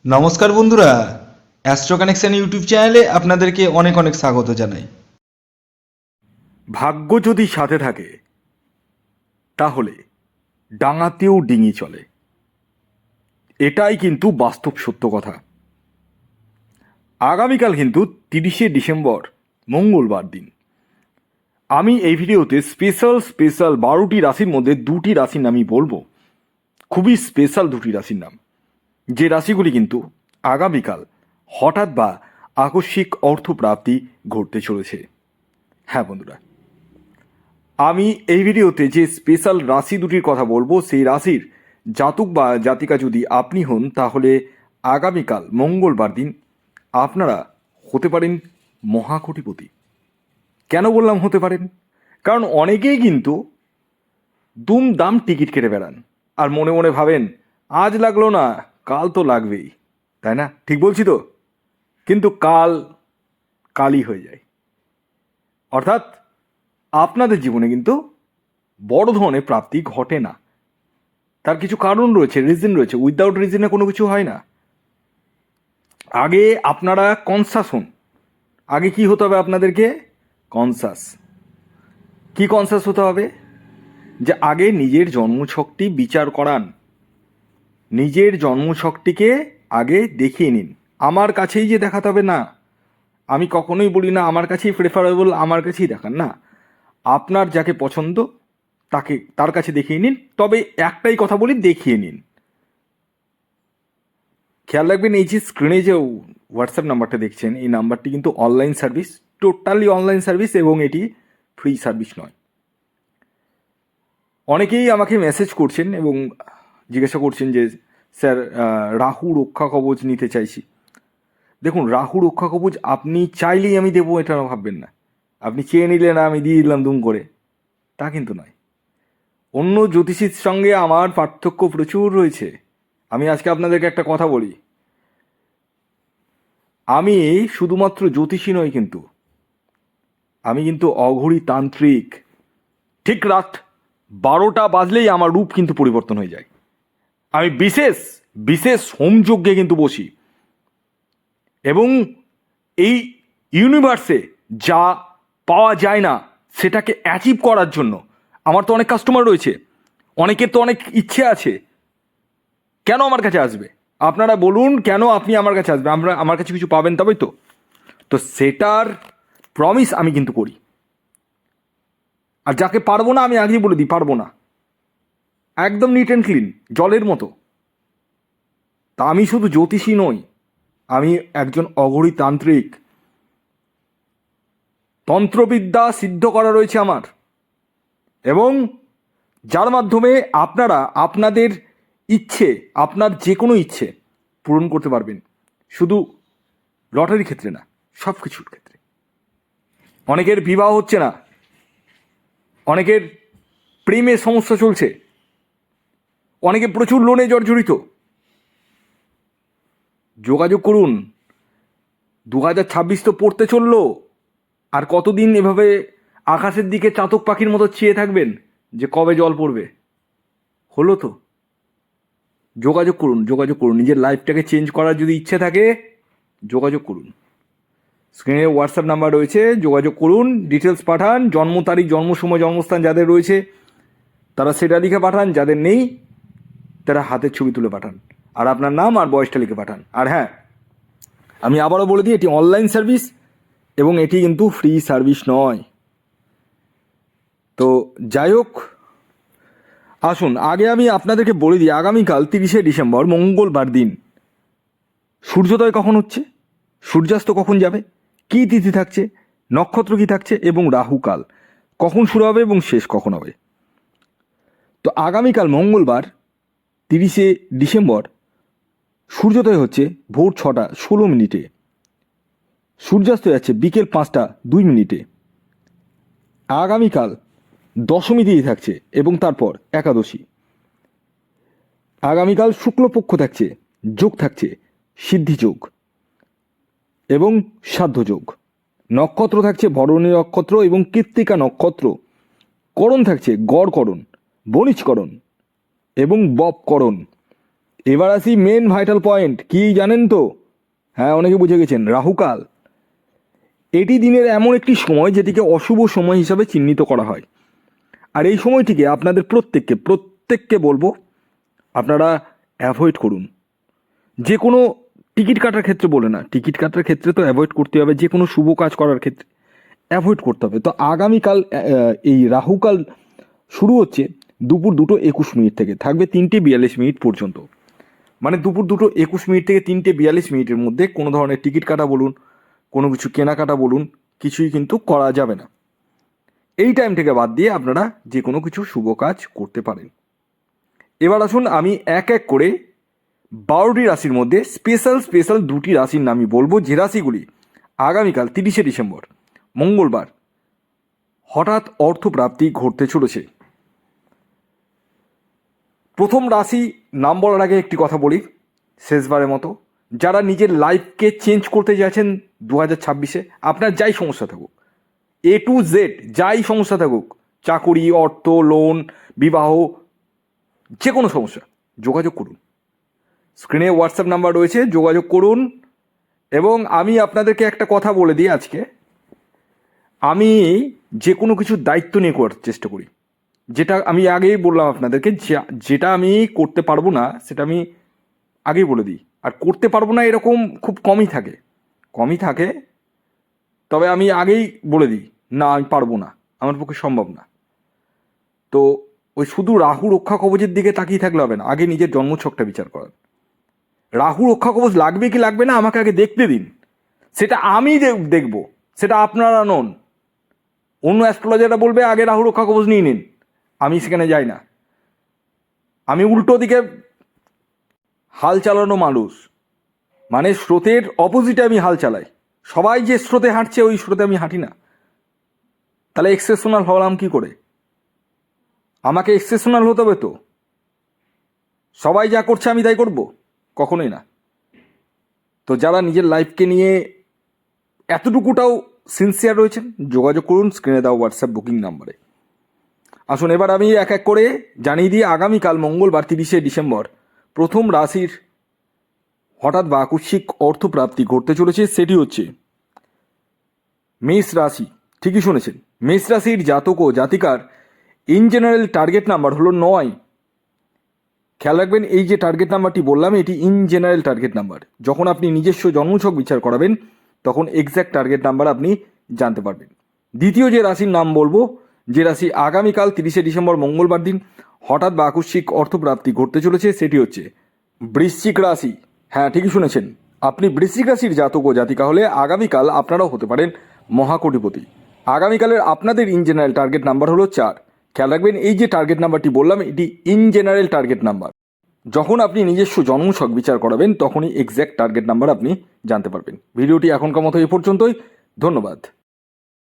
নমস্কার বন্ধুরা, astro connection YouTube চ্যানেলে আপনাদেরকে অনেক অনেক স্বাগত জানাই। ভাগ্য যদি সাথে থাকে তাহলে ডাঙাতেও ডিঙি চলে, এটাই কিন্তু বাস্তব সত্য কথা। আগামীকাল কিন্তু 30শে ডিসেম্বর মঙ্গলবার দিন। আমি এই ভিডিওতে স্পেশাল 12টি রাশির মধ্যে 2টি রাশির নামই বলবো, খুবই স্পেশাল 2টি রাশির নাম, যে রাশিগুলি কিন্তু আগামীকাল হঠাৎ বা আকস্মিক অর্থপ্রাপ্তি ঘটতে চলেছে। হ্যাঁ বন্ধুরা, আমি এই ভিডিওতে যে স্পেশাল রাশি দুটির কথা বলবো, সেই রাশির জাতক বা জাতিকা যদি আপনি হন, তাহলে আগামীকাল মঙ্গলবার দিন আপনারা হতে পারেন মহাকোটিপতি। কেন বললাম হতে পারেন? কারণ অনেকেই কিন্তু দুমদাম টিকিট কেটে বেড়ান আর মনে মনে ভাবেন আজ লাগলো না কাল তো লাগবেই, তাই না? ঠিক বলছি তো? কিন্তু কাল কালই হয়ে যায়। অর্থাৎ আপনাদের জীবনে কিন্তু বড় ধরনের প্রাপ্তি ঘটে না। তার কিছু কারণ রয়েছে, রিজন রয়েছে। উইদাউট রিজনে কোনো কিছু হয় না। আগে আপনারা কনসাস হন। আগে কি হতে হবে আপনাদেরকে? কনসাস। কি কনসাস হতে হবে? যে আগে নিজের জন্মছকটি বিচার করান, নিজের জন্মছকটিকে আগে দেখিয়ে নিন। আমার কাছেই যে দেখাতে হবে না, আমি কখনোই বলি না আমার কাছেই প্রেফারেবল, আমার কাছেই দেখান না। আপনার যাকে পছন্দ তার কাছে দেখিয়ে নিন। তবে একটাই কথা বলি, দেখিয়ে নিন। খেয়াল রাখবেন, এই যে স্ক্রিনে যে হোয়াটসঅ্যাপ নাম্বারটা দেখছেন, এই নাম্বারটি কিন্তু online service, totally online service, এবং এটি ফ্রি সার্ভিস নয়। অনেকেই আমাকে মেসেজ করছেন এবং জিজ্ঞাসা করছেন যে স্যার, রাহু রক্ষা কবচ নিতে চাইছি। দেখুন, রাহু রক্ষা কবচ আপনি চাইলেই আমি দেবো এটা ভাববেন না। আপনি চেয়ে নিলেন আমি দিয়ে দিলাম দুম করে, তা কিন্তু নয়। অন্য জ্যোতিষীর সঙ্গে আমার পার্থক্য প্রচুর রয়েছে। আমি আজকে আপনাদেরকে একটা কথা বলি, আমি শুধুমাত্র জ্যোতিষী নই, কিন্তু আমি কিন্তু অঘরী তান্ত্রিক। ঠিক রাত 12টা বাজলেই আমার রূপ কিন্তু পরিবর্তন হয়ে যায়। আমি বিশেষ বিশেষ হোমযজ্ঞে কিন্তু বসি, এবং এই ইউনিভার্সে যা পাওয়া যায় না সেটাকে অ্যাচিভ করার জন্য আমার তো অনেক কাস্টমার রয়েছে, অনেকের তো অনেক ইচ্ছে আছে। কেন আমার কাছে আসবে? আপনারা বলুন, কেন আপনি আমার কাছে আসবেন? আমার কাছে কিছু পাবেন, তবেই তো। তো সেটার প্রমিস আমি কিন্তু করি। আর যাকে পারবো না আমি আগেই বলে দিই, পারবো না। একদম নিট অ্যান্ড ক্লিন, জলের মতো। তা আমি শুধু জ্যোতিষী নই, আমি একজন অঘরী তান্ত্রিক। তন্ত্রবিদ্যা সিদ্ধ করা রয়েছে আমার, এবং যার মাধ্যমে আপনারা আপনাদের ইচ্ছে, আপনার যে কোনো ইচ্ছে পূরণ করতে পারবেন। শুধু লটারির ক্ষেত্রে না, সব কিছুর ক্ষেত্রে। অনেকের বিবাহ হচ্ছে না, অনেকের প্রেমে সমস্যা চলছে, অনেকে প্রচুর লোনে জর্জরিত। যোগাযোগ করুন। 2026 তো পড়তে চললো, আর কতদিন এভাবে আকাশের দিকে চাতক পাখির মতো চেয়ে থাকবেন যে কবে জল পড়বে? হলো তো। যোগাযোগ করুন, যোগাযোগ করুন। নিজের লাইফটাকে চেঞ্জ করার যদি ইচ্ছে থাকে, যোগাযোগ করুন। স্ক্রিনে হোয়াটসঅ্যাপ নাম্বার রয়েছে, যোগাযোগ করুন, ডিটেলস পাঠান। জন্ম তারিখ, জন্ম সময়, জন্মস্থান যাদের রয়েছে তারা সেটা লিখে পাঠান, যাদের নেই তারা হাতের ছবি তুলে পাঠান, আর আপনার নাম আর বয়সটা লিখে পাঠান। আর হ্যাঁ, আমি আবারও বলে দিই, এটি অনলাইন সার্ভিস এবং এটি কিন্তু ফ্রি সার্ভিস নয়। তো যাই হোক, আসুন আগে আমি আপনাদেরকে বলে দিই, আগামীকাল 30শে ডিসেম্বর মঙ্গলবার দিন সূর্যোদয় কখন হচ্ছে, সূর্যাস্ত কখন যাবে, কী তিথি থাকছে, নক্ষত্র কী থাকছে, এবং রাহুকাল কখন শুরু হবে এবং শেষ কখন হবে। তো আগামীকাল মঙ্গলবার 30শে ডিসেম্বর সূর্যোদয় হচ্ছে ভোর 6টা 16 মিনিটে, সূর্যাস্ত যাচ্ছে বিকেল 5টা 2 মিনিটে। আগামীকাল দশমী তিথি থাকছে এবং তারপর একাদশী। আগামীকাল শুক্লপক্ষ থাকছে, যোগ থাকছে সিদ্ধি যোগ এবং সাধ্য যোগ। নক্ষত্র থাকছে ভরণী নক্ষত্র এবং কৃত্তিকা নক্ষত্র। করণ থাকছে গড়করণ, বণিজকরণ এবং বপকরণ। এবার আসি মেন ভাইটাল পয়েন্ট, কি জানেন তো? হ্যাঁ, অনেকে বুঝে গেছেন, রাহুকাল। এটি দিনের এমন একটি সময় যেটিকে অশুভ সময় হিসাবে চিহ্নিত করা হয়। আর এই সময়টিকে আপনাদের প্রত্যেককে বলবো আপনারা অ্যাভয়েড করুন। যে কোনো টিকিট কাটার ক্ষেত্রে বলে না, টিকিট কাটার ক্ষেত্রে তো অ্যাভয়েড করতে হবে, যে কোনো শুভ কাজ করার ক্ষেত্রে অ্যাভয়েড করতে হবে। তো আগামীকাল এই রাহুকাল শুরু হচ্ছে দুপুর 2:21 থেকে, থাকবে 3:42 পর্যন্ত। মানে দুপুর 2:21 থেকে 3:42 মধ্যে কোনো ধরনের টিকিট কাটা বলুন, কোনো কিছু কেনাকাটা বলুন, কিছুই কিন্তু করা যাবে না। এই টাইম থেকে বাদ দিয়ে আপনারা যে কোনো কিছু শুভ কাজ করতে পারেন। এবার আসুন আমি এক এক করে 12টি রাশির মধ্যে স্পেশাল 2টি রাশির নামই বলবো, যে রাশিগুলি আগামীকাল 30শে ডিসেম্বর মঙ্গলবার হঠাৎ অর্থপ্রাপ্তি ঘটতে চলেছে। প্রথম রাশি নাম বলার আগে একটি কথা বলি, শেষবারের মতো, যারা নিজের লাইফকে চেঞ্জ করতে চাইছেন 2026-এ, আপনার যাই সমস্যা থাকুক, A to Z যাই সমস্যা থাকুক, চাকুরি, অর্থ, লোন, বিবাহ, যে কোনো সমস্যা, যোগাযোগ করুন। স্ক্রিনে হোয়াটসঅ্যাপ নাম্বার রয়েছে, যোগাযোগ করুন। এবং আমি আপনাদেরকে একটা কথা বলে দিই আজকে, আমি যে কোনো কিছুর দায়িত্ব নিয়ে করার চেষ্টা করি। যেটা আমি আগেই বললাম আপনাদেরকে, যেটা আমি করতে পারবো না সেটা আমি আগেই বলে দিই। আর করতে পারবো না এরকম খুব কমই থাকে, তবে আমি আগেই বলে দিই, না আমি পারবো না, আমার পক্ষে সম্ভব না। তো ওই শুধু রাহু রক্ষা কবচের দিকে তাকিয়ে থাকলে হবে না, আগে নিজের জন্মছকটা বিচার করার। রাহু রক্ষা কবচ লাগবে কি লাগবে না আমাকে আগে দেখতে দিন, সেটা আমি দেখব, সেটা আপনারা নন। অন্য অ্যাস্ট্রোলজাররা বলবে আগে রাহু রক্ষা কবচ নিয়ে নিন, আমি সেখানে যাই না। আমি উল্টো দিকে হাল চালানো মানুষ, মানে স্রোতের অপোজিটে আমি হাল চালাই। সবাই যে স্রোতে হাঁটছে ওই স্রোতে আমি হাঁটি না। তাহলে এক্সেপশনাল হলাম কি করে? আমাকে এক্সেপশনাল হতে হবে তো। সবাই যা করছে আমি তাই করব? কখনোই না। তো যারা নিজের লাইফকে নিয়ে এতটুকুটাও সিনসিয়ার রয়েছেন, যোগাযোগ করুন স্ক্রিনে দেওয়া হোয়াটসঅ্যাপ বুকিং নাম্বারে। আসুন এবার আমি এক এক করে জানিয়ে দিই আগামীকাল মঙ্গলবার 30শে ডিসেম্বর প্রথম রাশির হঠাৎ বা আকস্মিক অর্থপ্রাপ্তি ঘটতে চলেছে, সেটি হচ্ছে মেষ রাশি। ঠিকই শুনেছেন, মেষ রাশির জাতক ও জাতিকার ইন জেনারেল টার্গেট নাম্বার হলো 9। খেয়াল রাখবেন, এই যে টার্গেট নাম্বারটি বললাম এটি ইন জেনারেল টার্গেট নাম্বার। যখন আপনি নিজস্ব জন্মছক বিচার করাবেন তখন এক্স্যাক্ট টার্গেট নাম্বার আপনি জানতে পারবেন। দ্বিতীয় যে রাশির নাম বলবো, যে রাশি আগামীকাল 30শে ডিসেম্বর মঙ্গলবার দিন হঠাৎ বা আকস্মিক অর্থপ্রাপ্তি ঘটতে চলেছে, সেটি হচ্ছে বৃশ্চিক রাশি। হ্যাঁ, ঠিকই শুনেছেন, আপনি বৃশ্চিক রাশির জাতক ও জাতিকা হলে আগামীকাল আপনারাও হতে পারেন মহাকোটিপতি। আগামীকালের আপনাদের ইন জেনারেল টার্গেট নাম্বার হলো 4। খেয়াল রাখবেন, এই যে টার্গেট নাম্বারটি বললাম এটি ইন জেনারেল টার্গেট নাম্বার। যখন আপনি নিজস্ব জন্মছক বিচার করাবেন তখনই এক্স্যাক্ট টার্গেট নাম্বার আপনি জানতে পারবেন। ভিডিওটি এখনকার মতো এ পর্যন্তই, ধন্যবাদ।